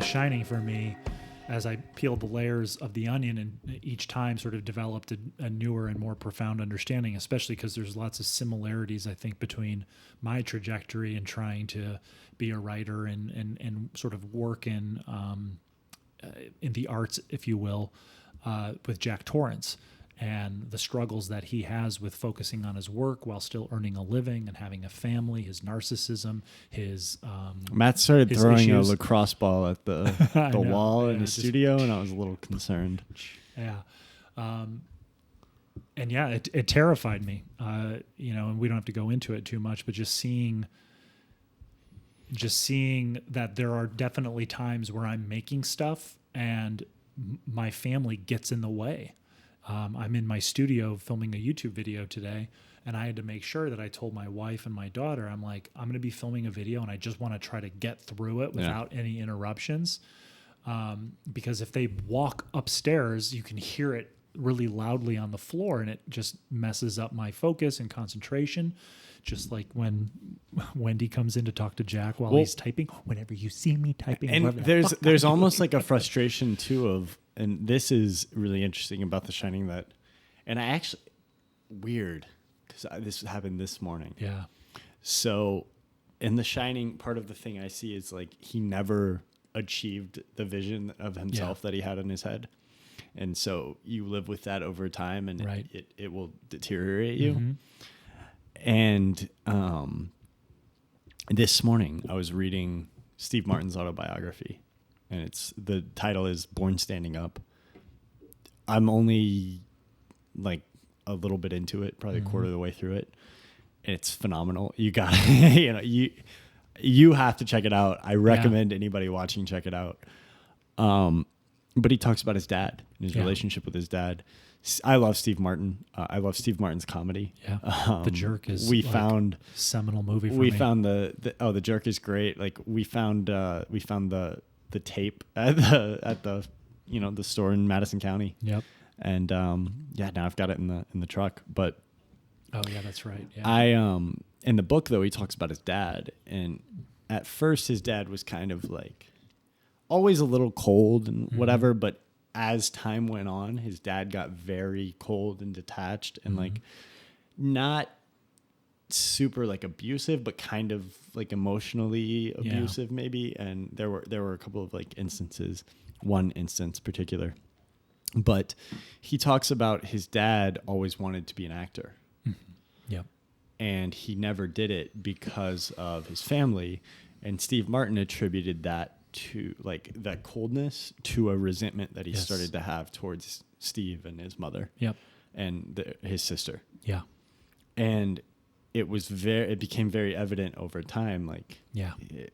Shining for me, as I peeled the layers of the onion and each time sort of developed a newer and more profound understanding, especially because there's lots of similarities, I think, between my trajectory and trying to be a writer and sort of work in the arts, if you will, with Jack Torrance and the struggles that he has with focusing on his work while still earning a living and having a family, his narcissism, his Matt started throwing issues. a lacrosse ball at the wall in his studio, and I was a little concerned. Yeah. And yeah, it terrified me, and we don't have to go into it too much, but just seeing that there are definitely times where I'm making stuff and my family gets in the way. I'm in my studio filming a YouTube video today, and I had to make sure that I told my wife and my daughter, I'm like, I'm going to be filming a video and I just want to try to get through it without any interruptions. Because if they walk upstairs, you can hear it really loudly on the floor and it just messes up my focus and concentration. Just like when Wendy comes in to talk to Jack while he's typing, whenever you see me typing. And there's almost like a frustration too of, and this is really interesting about The Shining and I actually, weird, because this happened this morning. Yeah. So in The Shining, part of the thing I see is like he never achieved the vision of himself that he had in his head. And so you live with that over time and it will deteriorate you. Mm-hmm. And this morning I was reading Steve Martin's autobiography, and the title is Born Standing Up. I'm only like a little bit into it, probably a quarter of the way through it. It's phenomenal. You got you have to check it out. I recommend anybody watching check it out. But he talks about his dad and his relationship with his dad. I love Steve Martin. I love Steve Martin's comedy. Yeah, The Jerk is seminal movie for me. We found The Jerk is great. Like we found the tape at the the store in Madison County. Yep. And now I've got it in the truck. But oh yeah, that's right. Yeah. I in the book though he talks about his dad, and at first his dad was kind of like always a little cold and whatever, but as time went on, his dad got very cold and detached and like not super like abusive, but kind of like emotionally abusive maybe. And there were a couple of like instances, one instance particular, but he talks about his dad always wanted to be an actor. Yep. And he never did it because of his family. And Steve Martin attributed that to like that coldness to a resentment that he started to have towards Steve and his mother. Yep. And his sister. Yeah. And it became very evident over time, like,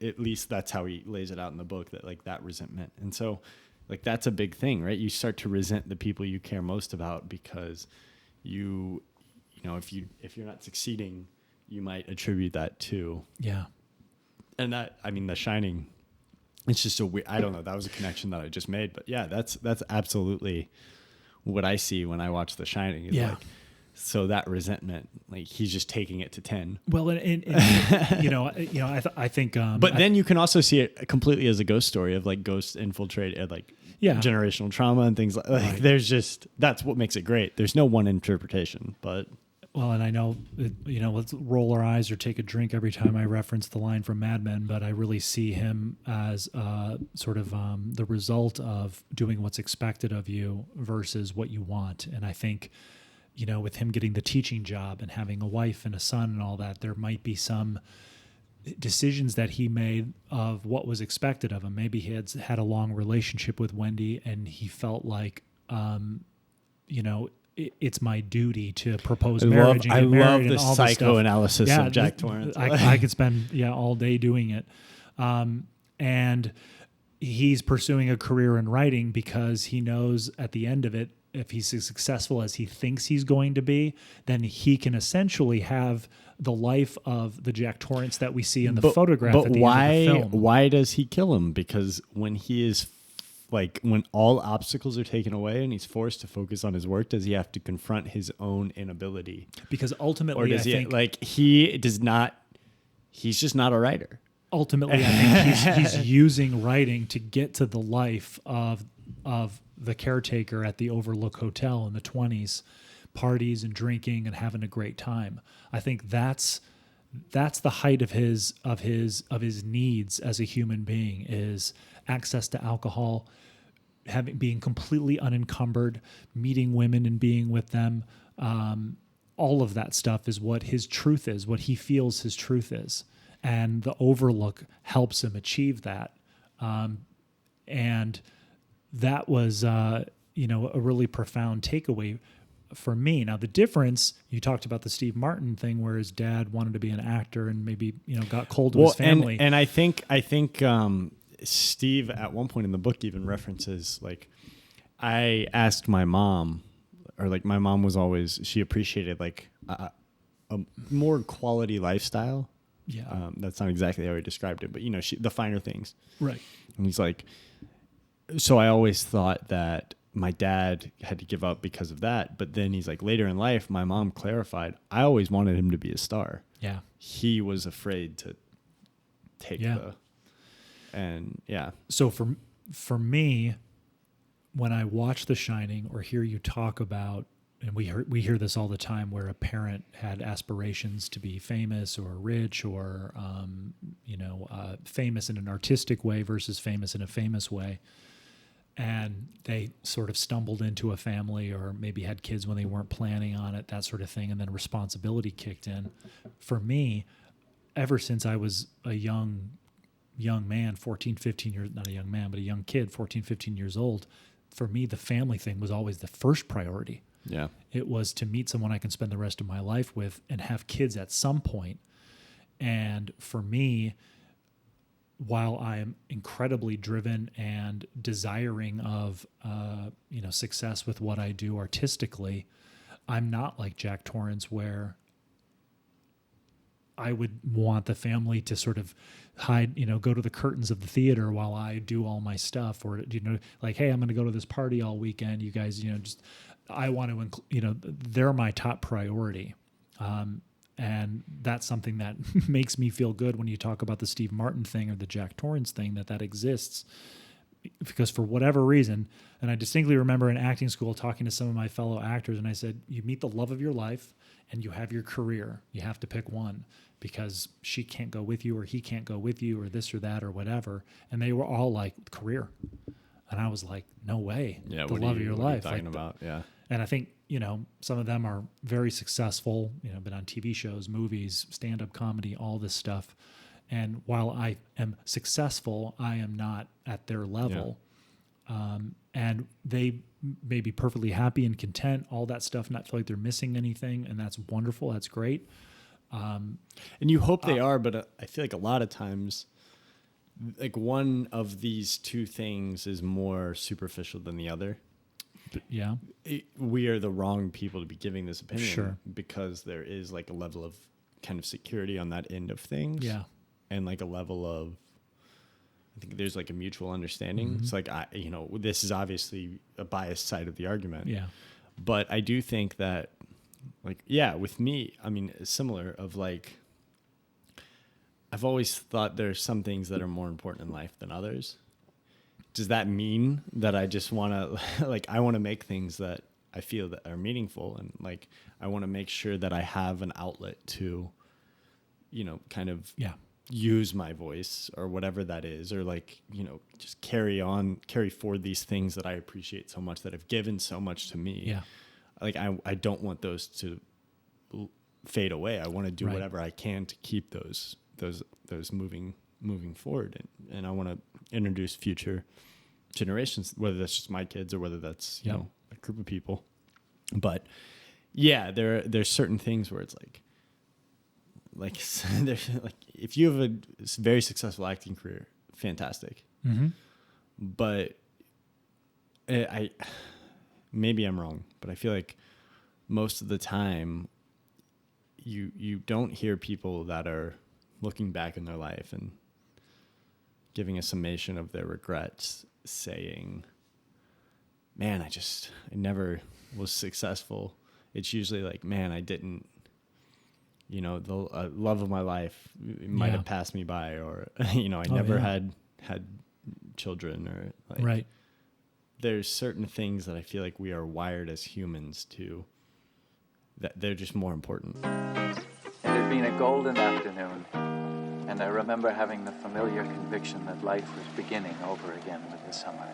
at least that's how he lays it out in the book, that like that resentment. And so like, that's a big thing, right? You start to resent the people you care most about because if you're not succeeding, you might attribute that to. Yeah. And The Shining, it's just a weird, I don't know. That was a connection that I just made, but yeah, that's absolutely what I see when I watch The Shining. Is like, so that resentment, like he's just taking it to 10. Well, I think. But then you can also see it completely as a ghost story of like ghosts infiltrate, like generational trauma and things like. Right. That's what makes it great. There's no one interpretation, but. Well, and I know, let's roll our eyes or take a drink every time I reference the line from Mad Men, but I really see him as sort of the result of doing what's expected of you versus what you want. And I think, with him getting the teaching job and having a wife and a son and all that, there might be some decisions that he made of what was expected of him. Maybe he had a long relationship with Wendy and he felt like, it's my duty to propose marriage and get married. I love the psychoanalysis of Jack Torrance. I could spend all day doing it. And he's pursuing a career in writing because he knows at the end of it, if he's as successful as he thinks he's going to be, then he can essentially have the life of the Jack Torrance that we see in the photograph at the end of the film. Why does he kill him? Because when he is when all obstacles are taken away and he's forced to focus on his work, does he have to confront his own inability? Because ultimately, he's just not a writer. ultimately, I think he's using writing to get to the life of the caretaker at the Overlook Hotel in the 20s, parties and drinking and having a great time. I think that's the height of his needs as a human being, is access to alcohol, being completely unencumbered, meeting women and being with them. All of that stuff is what his truth is, what he feels his truth is. And the Overlook helps him achieve that. And that was, a really profound takeaway for me. Now, the difference, you talked about the Steve Martin thing where his dad wanted to be an actor and maybe, got cold to his family. And I think Steve at one point in the book even references, like, I asked my mom, or like my mom was always, she appreciated like a more quality lifestyle. Yeah. That's not exactly how he described it, but the finer things. Right. And he's like, so I always thought that my dad had to give up because of that. But then he's like, later in life, my mom clarified, I always wanted him to be a star. Yeah. He was afraid to take So for me, when I watch The Shining or hear you talk about, and we hear this all the time, where a parent had aspirations to be famous or rich or famous in an artistic way versus famous in a famous way, and they sort of stumbled into a family or maybe had kids when they weren't planning on it, that sort of thing, and then responsibility kicked in. For me, ever since I was a young man, 14, 15 years, not a young man, but a young kid, 14, 15 years old, for me, the family thing was always the first priority. Yeah. It was to meet someone I can spend the rest of my life with and have kids at some point. And for me, while I am incredibly driven and desiring of, success with what I do artistically, I'm not like Jack Torrance, where I would want the family to sort of hide, go to the curtains of the theater while I do all my stuff, or, like, hey, I'm going to go to this party all weekend. You guys, I want to, they're my top priority. And that's something that makes me feel good when you talk about the Steve Martin thing or the Jack Torrance thing, that exists. Because for whatever reason, and I distinctly remember in acting school talking to some of my fellow actors, and I said, you meet the love of your life and you have your career. You have to pick one, because she can't go with you or he can't go with you or this or that or whatever. And they were all like, career. And I was like, no way. Yeah, the love of your life. Talking about, yeah. And I think, some of them are very successful, been on TV shows, movies, stand-up comedy, all this stuff. And while I am successful, I am not at their level. Yeah. And they may be perfectly happy and content, all that stuff, not feel like they're missing anything. And that's wonderful. That's great. And you hope they are, but I feel like a lot of times, like, one of these two things is more superficial than the other. Yeah. We are the wrong people to be giving this opinion. Sure. Because there is like a level of kind of security on that end of things. Yeah. And like a level of, I think there's like a mutual understanding. Mm-hmm. It's like, this is obviously a biased side of the argument. Yeah. But I do think that, like, yeah, with me, I mean, it's similar of like, I've always thought there's some things that are more important in life than others. Does that mean that I just want to, like, I want to make things that I feel that are meaningful, and like, I want to make sure that I have an outlet to, kind of use my voice or whatever that is, or like, just carry forward these things that I appreciate so much, that have given so much to me. Yeah. Like, I don't want those to fade away. I want to do whatever I can to keep those moving forward, and I want to introduce future generations, whether that's just my kids or whether that's a group of people. But yeah, there's certain things where it's like there's like, if you have a very successful acting career, fantastic. Mm-hmm. But maybe I'm wrong, but I feel like most of the time you don't hear people that are looking back in their life and giving a summation of their regrets, saying, man, I never was successful. It's usually like, man, I didn't the love of my life might Yeah. have passed me by, or I never had children, or like Right. there's certain things that I feel like we are wired as humans to, that they're just more important. It had been a golden afternoon, and I remember having the familiar conviction that life was beginning over again with the summer.